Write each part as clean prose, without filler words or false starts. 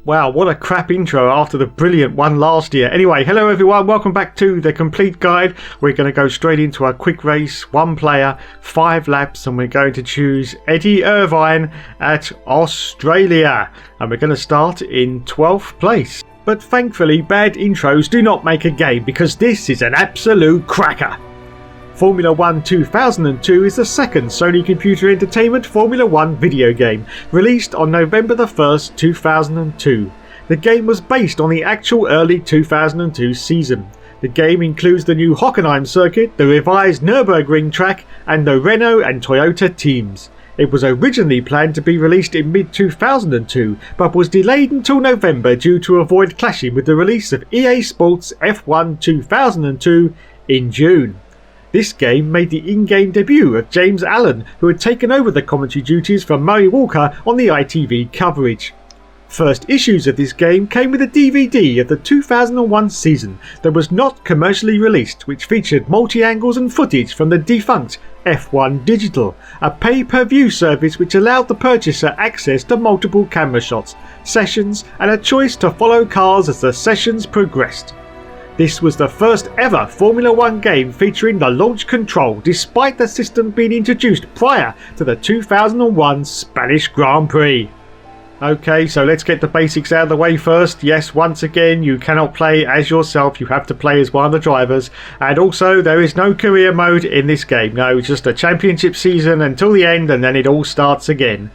Wow, what a crap intro after the brilliant one last year. Anyway, hello everyone, welcome back to the complete guide. We're going to go straight into a quick race, 1 player, 5 laps, and we're going to choose Eddie Irvine at Australia. And we're going to start in 12th place. But thankfully, bad intros do not make a game because this is an absolute cracker. Formula 1 2002 is the second Sony Computer Entertainment Formula 1 video game, released on November the 1st, 2002. The game was based on the actual early 2002 season. The game includes the new Hockenheim circuit, the revised Nürburgring track, and the Renault and Toyota teams. It was originally planned to be released in mid-2002, but was delayed until November due to avoid clashing with the release of EA Sports F1 2002 in June. This game made the in-game debut of James Allen, who had taken over the commentary duties from Murray Walker on the ITV coverage. First issues of this game came with a DVD of the 2001 season that was not commercially released, which featured multi-angles and footage from the defunct F1 Digital, a pay-per-view service which allowed the purchaser access to multiple camera shots, sessions, and a choice to follow cars as the sessions progressed. This was the first ever Formula 1 game featuring the launch control, despite the system being introduced prior to the 2001 Spanish Grand Prix. Okay, so let's get the basics out of the way first. Yes, once again, you cannot play as yourself, you have to play as one of the drivers. And also, there is no career mode in this game. No, it's just a championship season until the end and then it all starts again.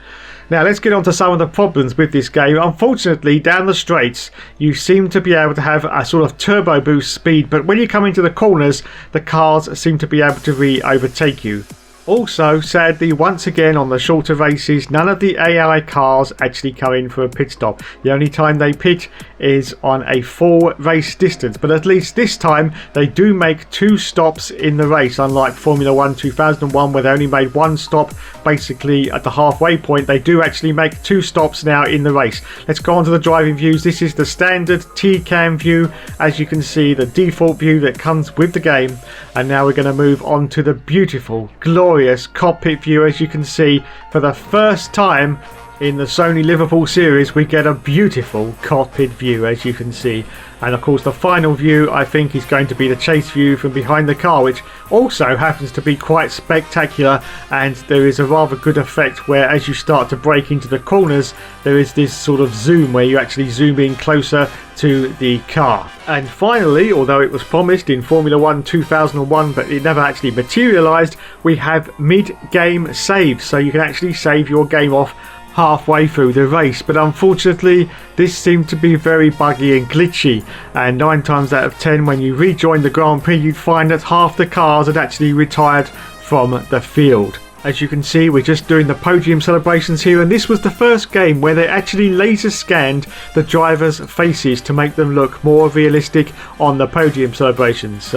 Now let's get on to some of the problems with this game. Unfortunately, down the straights you seem to be able to have a sort of turbo boost speed, but when you come into the corners the cars seem to be able to overtake you. Also, sadly, once again on the shorter races, none of the AI cars actually come in for a pit stop. The only time they pit is on a full race distance, but at least this time they do make 2 stops in the race, unlike Formula 1 2001 where they only made 1 stop basically at the halfway point. They do actually make 2 stops now in the race. Let's go on to the driving views. This is the standard T-Cam view, as you can see, the default view that comes with the game. And now we're going to move on to the beautiful, glorious cockpit view. As you can see, for the first time in the Sony Liverpool series we get a beautiful cockpit view, as you can see. And of course the final view I think is going to be the chase view from behind the car, which also happens to be quite spectacular, and there is a rather good effect where as you start to brake into the corners there is this sort of zoom where you actually zoom in closer to the car. And finally, although it was promised in Formula 1 2001 but it never actually materialised, we have mid-game saves, so you can actually save your game off halfway through the race. But unfortunately this seemed to be very buggy and glitchy, and 9 times out of 10 when you rejoin the Grand Prix you'd find that half the cars had actually retired from the field. As you can see, we're just doing the podium celebrations here, and this was the first game where they actually laser scanned the drivers' faces to make them look more realistic on the podium celebrations.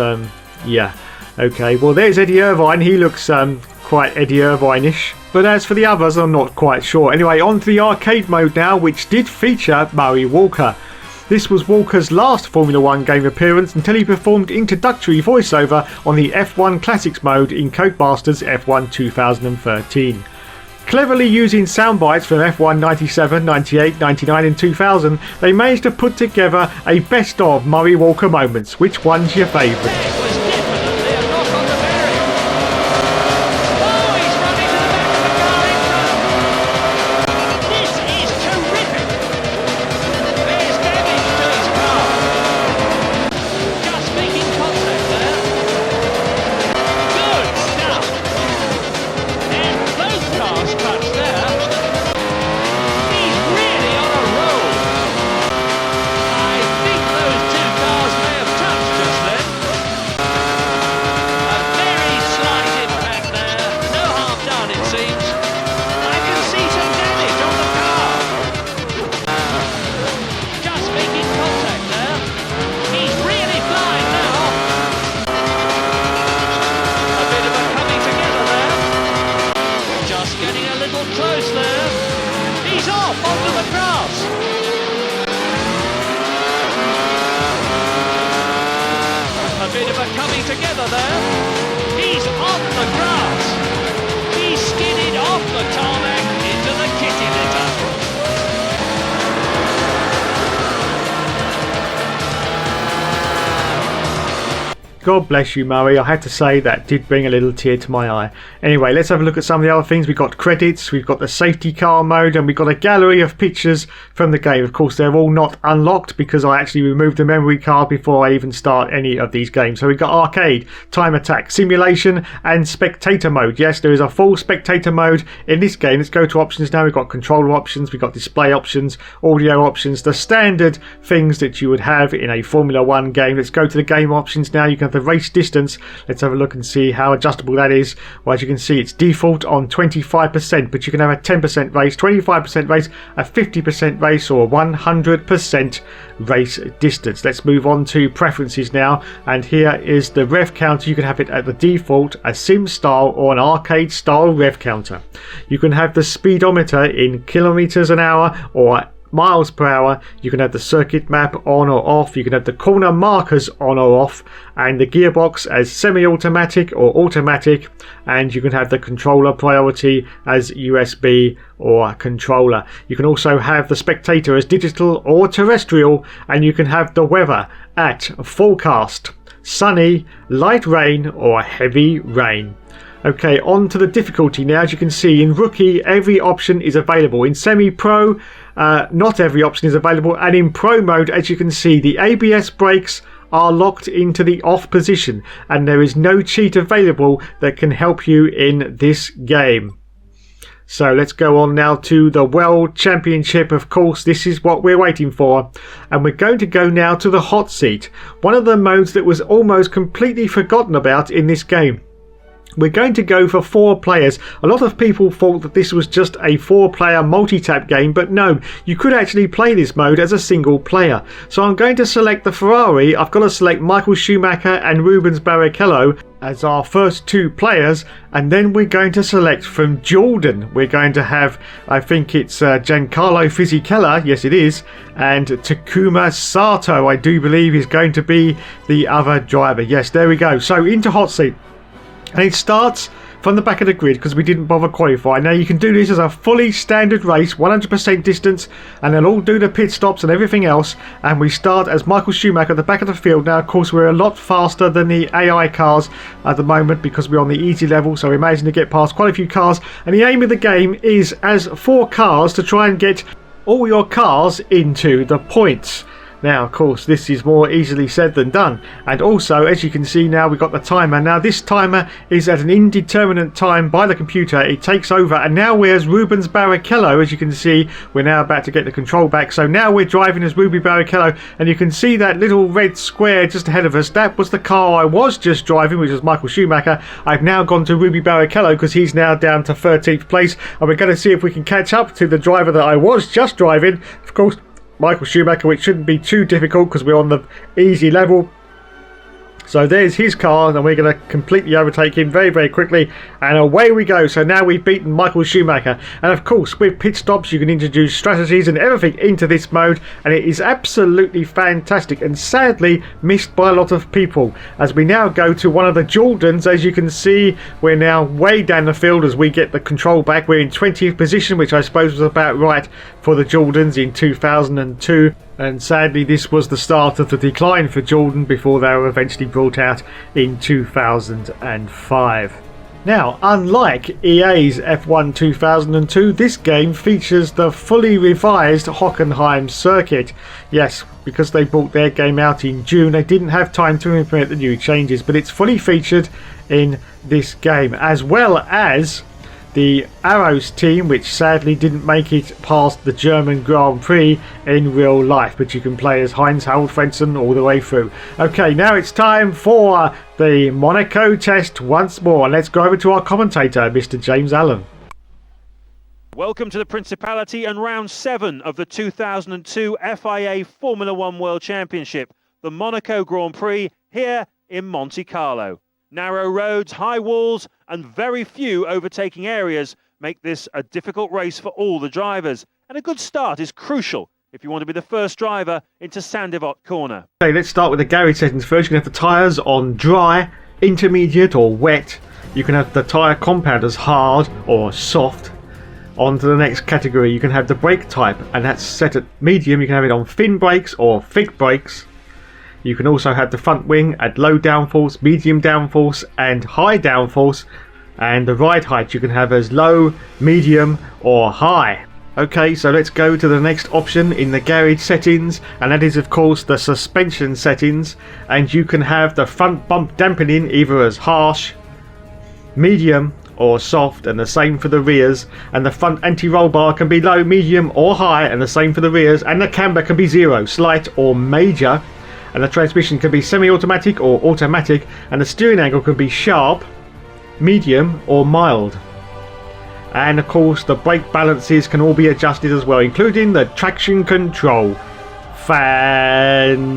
Yeah, okay, well there's Eddie Irvine. He looks quite Eddie Irvine-ish. But as for the others, I'm not quite sure. Anyway, on to the arcade mode now, which did feature Murray Walker. This was Walker's last Formula 1 game appearance until he performed introductory voiceover on the F1 Classics mode in Codemasters F1 2013. Cleverly using sound bites from F1 97, 98, 99 and 2000, they managed to put together a best of Murray Walker moments. Which one's your favourite? together there. He's on the grass. He skidded off the tarmac into the kitty litter. God bless you, Murray. I had to say that did bring a little tear to my eye. Anyway, let's have a look at some of the other things. We've got credits, we've got the safety car mode, and we've got a gallery of pictures from the game. Of course, they're all not unlocked because I actually removed the memory card before I even start any of these games. So we've got arcade, time attack, simulation, and spectator mode. Yes, there is a full spectator mode in this game. Let's go to options now. We've got controller options, we've got display options, audio options, the standard things that you would have in a Formula 1 game. Let's go to the game options now. You can have the race distance. Let's have a look and see how adjustable that is. Well, as you can see, it's default on 25%, but you can have a 10% race, 25% race, a 50% race, or 100% race distance. Let's move on to preferences now, and here is the rev counter. You can have it at the default, a sim style or an arcade style rev counter. You can have the speedometer in kilometers an hour or miles per hour. You can have the circuit map on or off. You can have the corner markers on or off, and the gearbox as semi-automatic or automatic, and you can have the controller priority as USB or controller. You can also have the spectator as digital or terrestrial, and you can have the weather at forecast, sunny, light rain, or heavy rain. Okay, on to the difficulty now. As you can see, in rookie, every option is available. In semi-pro, not every option is available. And in pro mode, as you can see, the ABS brakes are locked into the off position, and there is no cheat available that can help you in this game. So let's go on now to the World Championship. Of course, this is what we're waiting for. And we're going to go now to the hot seat, one of the modes that was almost completely forgotten about in this game. We're going to go for 4 players. A lot of people thought that this was just a 4-player multi-tap game, but no, you could actually play this mode as a single player. So I'm going to select the Ferrari. I've got to select Michael Schumacher and Rubens Barrichello as our first 2 players, and then we're going to select from Jordan. We're going to have, I think it's Giancarlo Fisichella, yes it is, and Takuma Sato, I do believe, is going to be the other driver. Yes, there we go. So into hot seat. And it starts from the back of the grid because we didn't bother qualify. Now you can do this as a fully standard race, 100% distance, and they'll all do the pit stops and everything else. And we start as Michael Schumacher at the back of the field. Now, of course, we're a lot faster than the AI cars at the moment because we're on the easy level. So we managed to get past quite a few cars. And the aim of the game is as 4 cars to try and get all your cars into the points. Now, of course, this is more easily said than done. And also, as you can see now, we've got the timer. Now, this timer is at an indeterminate time by the computer. It takes over. And now we're as Rubens Barrichello. As you can see, we're now about to get the control back. So now we're driving as Ruby Barrichello. And you can see that little red square just ahead of us. That was the car I was just driving, which was Michael Schumacher. I've now gone to Ruby Barrichello because he's now down to 13th place. And we're going to see if we can catch up to the driver that I was just driving. Of course, Michael Schumacher, which shouldn't be too difficult because we're on the easy level. So there's his car, and we're going to completely overtake him very, very quickly. And away we go. So now we've beaten Michael Schumacher. And of course, with pit stops, you can introduce strategies and everything into this mode. And it is absolutely fantastic and sadly missed by a lot of people. As we now go to one of the Jordans, as you can see, we're now way down the field as we get the control back. We're in 20th position, which I suppose was about right for the Jordans in 2002. And sadly, this was the start of the decline for Jordan before they were eventually brought out in 2005. Now, unlike EA's F1 2002, this game features the fully revised Hockenheim circuit. Yes, because they brought their game out in June, they didn't have time to implement the new changes, but it's fully featured in this game, as well as the Arrows team, which sadly didn't make it past the German Grand Prix in real life, but you can play as Heinz Harald Frentzen all the way through. Okay, now it's time for the Monaco test once more. Let's go over to our commentator, Mr. James Allen. Welcome to the Principality and round 7 of the 2002 FIA Formula 1 World Championship, the Monaco Grand Prix here in Monte Carlo. Narrow roads, high walls and very few overtaking areas make this a difficult race for all the drivers. And a good start is crucial if you want to be the first driver into Sandivot Corner. Okay, let's start with the garage settings first. You can have the tyres on dry, intermediate or wet. You can have the tyre compound as hard or soft. On to the next category, you can have the brake type, and that's set at medium. You can have it on thin brakes or thick brakes. You can also have the front wing at low downforce, medium downforce and high downforce, and the ride height you can have as low, medium or high. Okay, so let's go to the next option in the garage settings, and that is of course the suspension settings, and you can have the front bump dampening either as harsh, medium or soft, and the same for the rears, and the front anti-roll bar can be low, medium or high, and the same for the rears, and the camber can be zero, slight or major, and the transmission can be semi-automatic or automatic, and the steering angle can be sharp, medium or mild. And of course the brake balances can all be adjusted as well, including the traction control. Fantastic.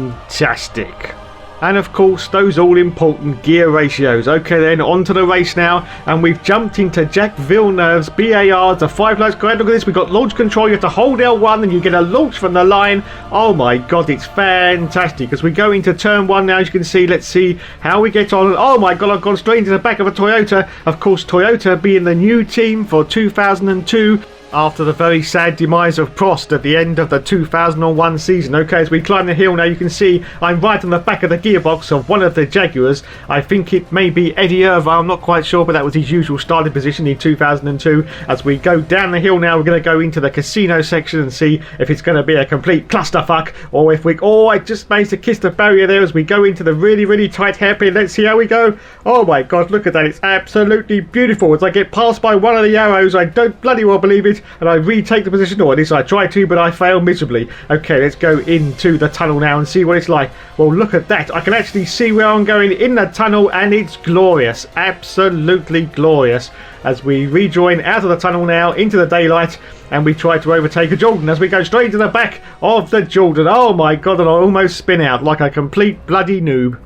And of course those all important gear ratios. Okay then, on to the race now, and we've jumped into Jack Villeneuve's BAR, the 5 lights guide. Look at this, we've got launch control. You have to hold L1 and you get a launch from the line. Oh my god, it's fantastic. As we go into turn 1 now, as you can see, let's see how we get on. Oh my god, I've gone straight into the back of a Toyota. Of course, Toyota being the new team for 2002 after the very sad demise of Prost at the end of the 2001 season. Okay, as we climb the hill now, you can see I'm right on the back of the gearbox of one of the Jaguars. I think it may be Eddie Irva, I'm not quite sure, but that was his usual starting position in 2002. As we go down the hill now, we're going to go into the casino section and see if it's going to be a complete clusterfuck, or if we... Oh, I just managed to kiss the barrier there as we go into the really, really tight hairpin. Let's see how we go. Oh my god, look at that. It's absolutely beautiful. As I get passed by one of the arrows, I don't bloody well believe it, and I retake the position, or at least I try to, but I fail miserably. Okay, let's go into the tunnel now and see what it's like. Well, look at that. I can actually see where I'm going in the tunnel, and it's glorious. Absolutely glorious. As we rejoin out of the tunnel now into the daylight, and we try to overtake a Jordan as we go straight to the back of the Jordan. Oh my god, and I almost spin out like a complete bloody noob.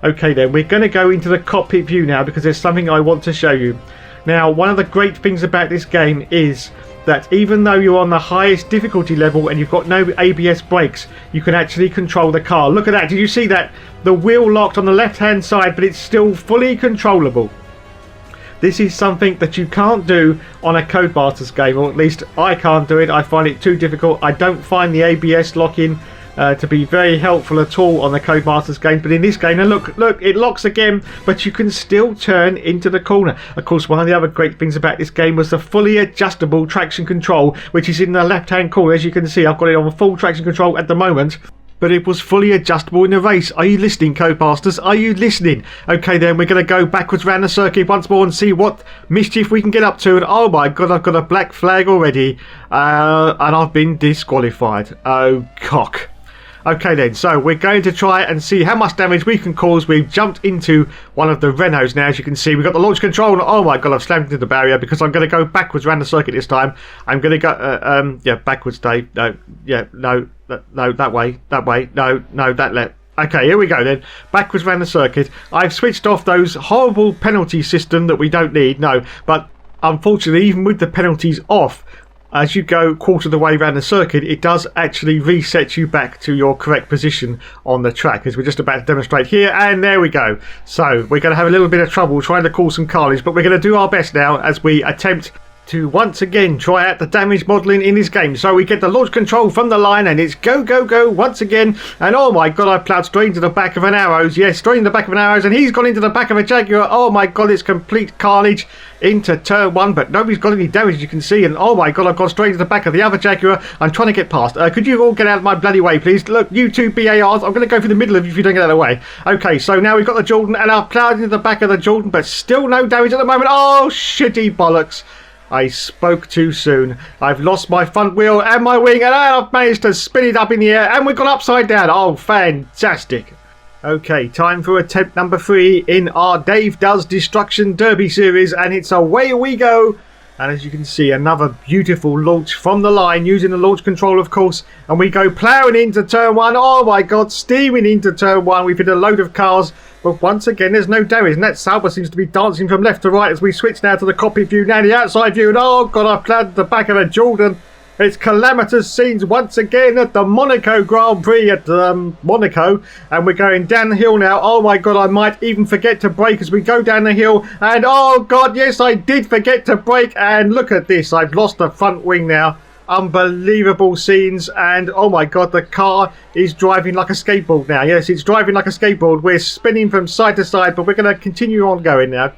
Okay then, we're going to go into the cockpit view now because there's something I want to show you. Now, one of the great things about this game is that even though you're on the highest difficulty level and you've got no ABS brakes, you can actually control the car. Look at that. Did you see that? The wheel locked on the left hand side, but it's still fully controllable. This is something that you can't do on a Codemasters game, or at least I can't do it. I find it too difficult. I don't find the ABS locking to be very helpful at all on the Codemasters game, but in this game, now look, it locks again, but you can still turn into the corner. Of course, one of the other great things about this game was the fully adjustable traction control, which is in the left hand corner. As you can see, I've got it on full traction control at the moment, but it was fully adjustable in the race. Are you listening, Codemasters? Are you listening? Okay then, we're going to go backwards around the circuit once more and see what mischief we can get up to. And oh my god, I've got a black flag already, and I've been disqualified. Oh cock. Okay then, so we're going to try and see how much damage we can cause. We've jumped into one of the Renaults now, as you can see. We've got the launch control, and oh my god, I've slammed into the barrier because I'm going to go backwards around the circuit this time. I'm going to go, yeah, backwards, Dave. No, yeah, no, that way, no, that left. Okay, here we go then. Backwards around the circuit. I've switched off those horrible penalty system that we don't need, no, but unfortunately, even with the penalties off, as you go quarter of the way around the circuit, it does actually reset you back to your correct position on the track, as we're just about to demonstrate here. And there we go. So we're going to have a little bit of trouble trying to cause some carnage, but we're going to do our best now as we attempt to once again try out the damage modelling in this game. So we get the launch control from the line, and it's go, go, go once again. And oh my god, I ploughed straight into the back of an Arrows. Yes, straight in the back of an Arrows, and he's gone into the back of a Jaguar. Oh my god, it's complete carnage into turn 1, but nobody's got any damage, you can see. And oh my god, I've gone straight into the back of the other Jaguar. I'm trying to get past. Could you all get out of my bloody way, please? Look, you two BARs, I'm going to go through the middle of you if you don't get out of the way. Okay, so now we've got the Jordan, and I've ploughed into the back of the Jordan, but still no damage at the moment. Oh, shitty bollocks. I spoke too soon. I've lost my front wheel and my wing, and I've managed to spin it up in the air, and we've gone upside down. Oh, fantastic. Okay, time for attempt number 3 in our Dave Does Destruction Derby series, and it's away we go. And as you can see, another beautiful launch from the line, using the launch control, of course, and we go ploughing into turn 1. Oh my god, steaming into turn 1. We've hit a load of cars, but once again, there's no damage. And that Sauber seems to be dancing from left to right as we switch now to the cockpit view, now the outside view. And oh god, I've ploughed the back of a Jordan. It's calamitous scenes once again at the Monaco Grand Prix at Monaco, and we're going down the hill now. Oh my god, I might even forget to brake as we go down the hill, and oh god, yes, I did forget to brake, and look at this, I've lost the front wing now. Unbelievable scenes, and oh my god, the car is driving like a skateboard now. Yes, it's driving like a skateboard. We're spinning from side to side, but we're going to continue on going now.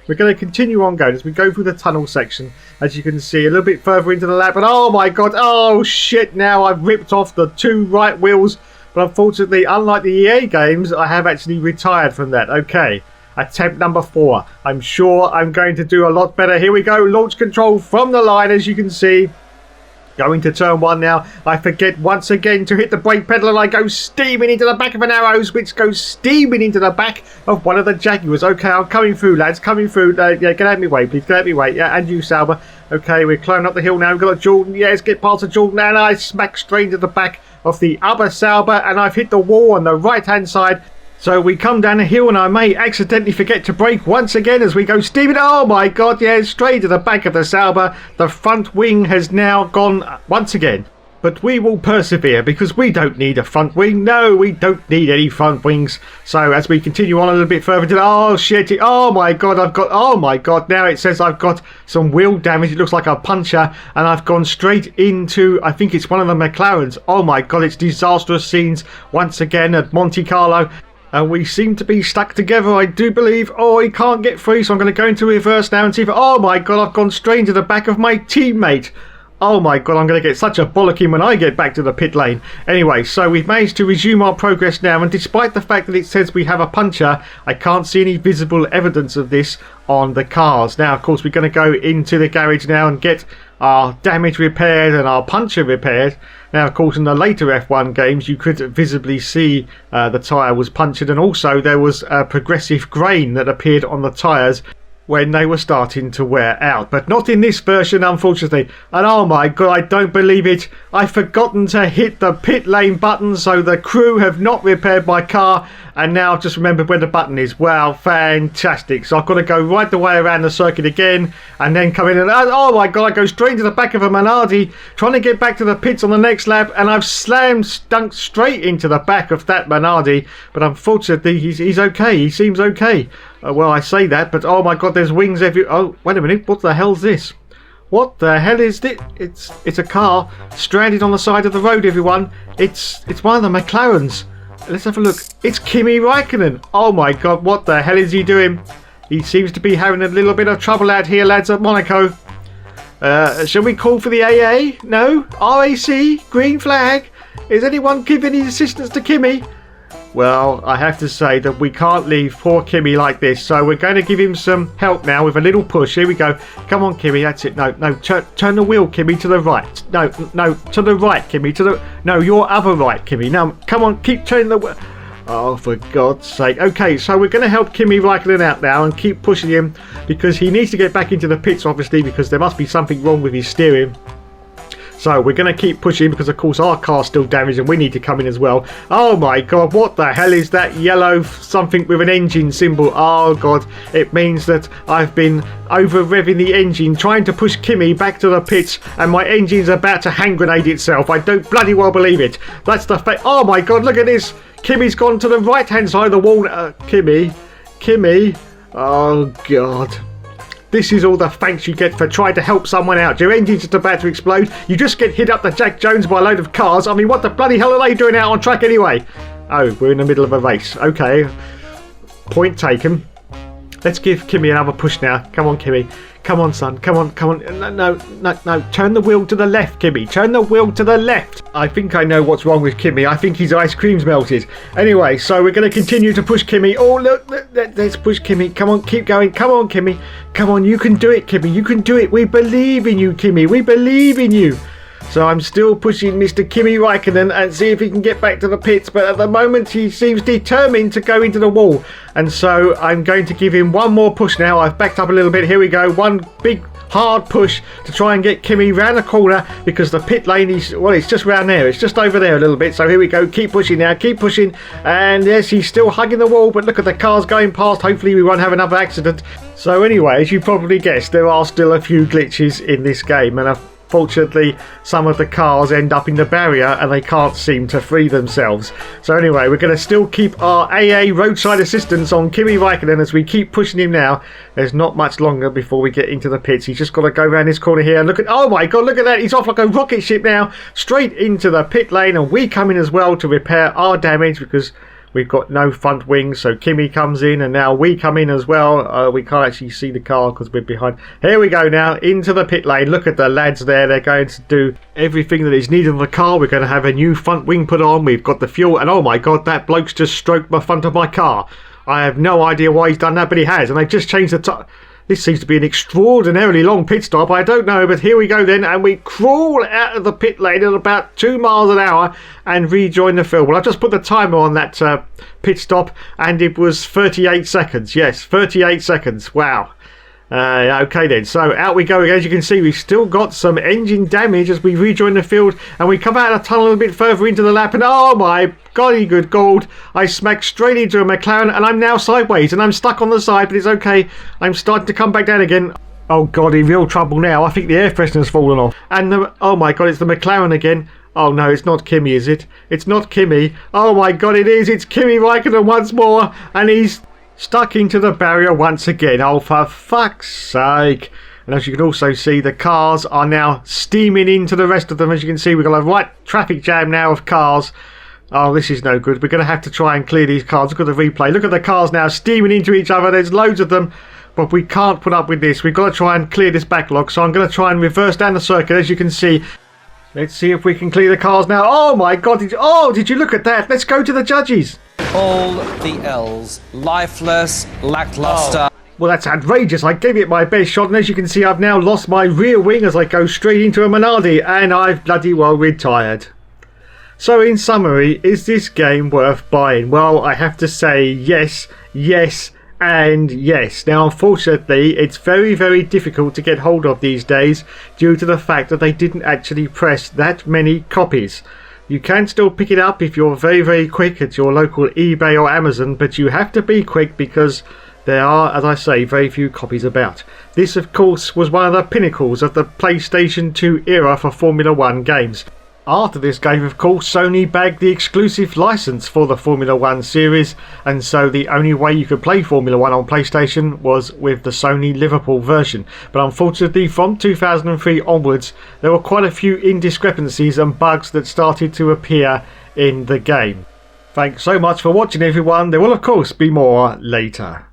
We're going to continue on going as we go through the tunnel section, as you can see, a little bit further into the lap. And oh my god, oh shit, now I've ripped off the 2 right wheels. But unfortunately, unlike the EA games, I have actually retired from that. Okay, attempt number 4. I'm sure I'm going to do a lot better. Here we go, launch control from the line, as you can see. Going to turn 1 now. I forget once again to hit the brake pedal and I go steaming into the back of an Arrows, which goes steaming into the back of one of the Jaguars. Okay, I'm coming through, lads. Coming through. Yeah, get out of my way, please. Get out of my way. Yeah, and you, Sauber. Okay, we're climbing up the hill now. We've got a Jordan. Yes, get past the Jordan. And I smack straight into the back of the other Sauber. And I've hit the wall on the right-hand side. So we come down a hill and I may accidentally forget to brake once again as we go steaming. Oh my god, yeah, straight to the back of the Sauber. The front wing has now gone once again. But we will persevere because we don't need a front wing. No, we don't need any front wings. So as we continue on a little bit further to oh shit, oh my god, oh my god, now it says I've got some wheel damage. It looks like a puncture and I've gone straight into, I think it's one of the McLarens. Oh my god, it's disastrous scenes once again at Monte Carlo. And we seem to be stuck together, I do believe. Oh, he can't get free, so I'm going to go into reverse now and see if... Oh my god, I've gone straight into the back of my teammate. Oh my god, I'm going to get such a bollocking when I get back to the pit lane. Anyway, so we've managed to resume our progress now, and despite the fact that it says we have a puncture, I can't see any visible evidence of this on the cars. Now, of course, we're going to go into the garage now and get our damage repaired and our puncture repaired. Now, of course, in the later F1 games, you could visibly see the tyre was punctured, and also there was a progressive grain that appeared on the tyres when they were starting to wear out, but not in this version, unfortunately. And oh my god, I don't believe it, I've forgotten to hit the pit lane button, so the crew have not repaired my car, and now I've just remembered where the button is. Wow, fantastic. So I've got to go right the way around the circuit again and then come in and oh my god, I go straight to the back of a Minardi trying to get back to the pits on the next lap, and I've dunked straight into the back of that Minardi. But unfortunately he's okay, he seems okay. Well, I say that, but oh my god, there's wings every... Oh, wait a minute, what the hell's this? What the hell is this? It's a car stranded on the side of the road, everyone. It's one of the McLarens. Let's have a look. It's Kimi Räikkönen. Oh my god, what the hell is he doing? He seems to be having a little bit of trouble out here, lads, at Monaco. Shall we call for the AA? No? RAC? Green flag? Is anyone giving any assistance to Kimi? Well, I have to say that we can't leave poor Kimi like this, so we're going to give him some help now with a little push. Here we go. Come on, Kimi, that's it. No, turn the wheel, Kimi, to the right. No, to the right, Kimi, no, your other right, Kimi. Now, come on, keep turning the wheel. Oh, for God's sake. Okay, so we're going to help Kimi Räikkönen out now and keep pushing him because he needs to get back into the pits, obviously, because there must be something wrong with his steering. So we're going to keep pushing because, of course, our car's still damaged and we need to come in as well. Oh, my God. What the hell is that yellow something with an engine symbol? Oh, God. It means that I've been over-revving the engine, trying to push Kimi back to the pits, and my engine's about to hand grenade itself. I don't bloody well believe it. That's the fact. Oh, my God. Look at this. Kimi's gone to the right-hand side of the wall. Kimi. Oh, God. This is all the thanks you get for trying to help someone out. Your engine's just about to explode. You just get hit up the Jack Jones by a load of cars. I mean, what the bloody hell are they doing out on track anyway? Oh, we're in the middle of a race. Okay. Point taken. Let's give Kimi another push now. Come on, Kimi. Come on, son. Come on. No. Turn the wheel to the left, Kimi. Turn the wheel to the left. I think I know what's wrong with Kimi. I think his ice cream's melted. Anyway, so we're going to continue to push Kimi. Oh, look. Let's push Kimi. Come on, keep going. Come on, Kimi. Come on, you can do it, Kimi. You can do it. We believe in you, Kimi. We believe in you. So I'm still pushing Mr. Kimi Räikkönen and see if he can get back to the pits. But at the moment, he seems determined to go into the wall. And so I'm going to give him one more push now. I've backed up a little bit. Here we go. One big hard push to try and get Kimi round the corner because the pit lane is, well, it's just round there. It's just over there a little bit. So here we go. Keep pushing now. Keep pushing. And yes, he's still hugging the wall. But look at the cars going past. Hopefully we won't have another accident. So anyway, as you probably guessed, there are still a few glitches in this game. And Fortunately, some of the cars end up in the barrier and they can't seem to free themselves. So anyway, we're going to still keep our AA roadside assistance on Kimi Raikkonen as we keep pushing him now. There's not much longer before we get into the pits. He's just got to go around this corner here. Look at, oh my god, look at that. He's off like a rocket ship now, straight into the pit lane, and we come in as well to repair our damage because we've got no front wings. So Kimi comes in and now we come in as well. We can't actually see the car because we're behind. Here we go now into the pit lane. Look at the lads there. They're going to do everything that is needed on the car. We're going to have a new front wing put on. We've got the fuel, and oh my god, that bloke's just stroked the front of my car. I have no idea why he's done that, but he has, and they've just changed the top. This seems to be an extraordinarily long pit stop. I don't know, but here we go then, and we crawl out of the pit lane at about 2 miles an hour and rejoin the field. Well, I've just put the timer on that pit stop, and it was 38 seconds. Yes, 38 seconds. Wow. Okay then, so out we go. As you can see, we've still got some engine damage as we rejoin the field, and we come out of the tunnel a bit further into the lap, and oh my golly good gold, I smacked straight into a McLaren, and I'm now sideways, and I'm stuck on the side, but it's okay. I'm starting to come back down again. Oh god, in real trouble now. I think the air freshener's fallen off, and oh my god, it's the McLaren again. Oh no, it's not Kimi, is it? It's not Kimi. Oh my god, it is. It's Kimi Raikkonen once more, and he's stuck into the barrier once again. Oh, for fuck's sake. And as you can also see, the cars are now steaming into the rest of them. As you can see, we've got a right traffic jam now of cars. Oh, this is no good. We're going to have to try and clear these cars. Look at the replay. Look at the cars now steaming into each other. There's loads of them. But we can't put up with this. We've got to try and clear this backlog. So I'm going to try and reverse down the circuit, as you can see. Let's see if we can clear the cars now. Oh my god. Did you look at that? Let's go to the judges. All the L's. Lifeless, lackluster. Well, that's outrageous. I gave it my best shot, and as you can see, I've now lost my rear wing as I go straight into a Minardi, and I've bloody well retired. So in summary, is this game worth buying? Well, I have to say yes, yes, and yes. Now, unfortunately, it's very, very difficult to get hold of these days due to the fact that they didn't actually press that many copies. You can still pick it up if you're very, very quick at your local eBay or Amazon, but you have to be quick because there are, as I say, very few copies about. This, of course, was one of the pinnacles of the PlayStation 2 era for Formula 1 games. After this game, of course, Sony bagged the exclusive license for the Formula 1 series, and so the only way you could play Formula 1 on PlayStation was with the Sony Liverpool version. But unfortunately, from 2003 onwards, there were quite a few indiscrepancies and bugs that started to appear in the game. Thanks so much for watching, everyone. There will, of course, be more later.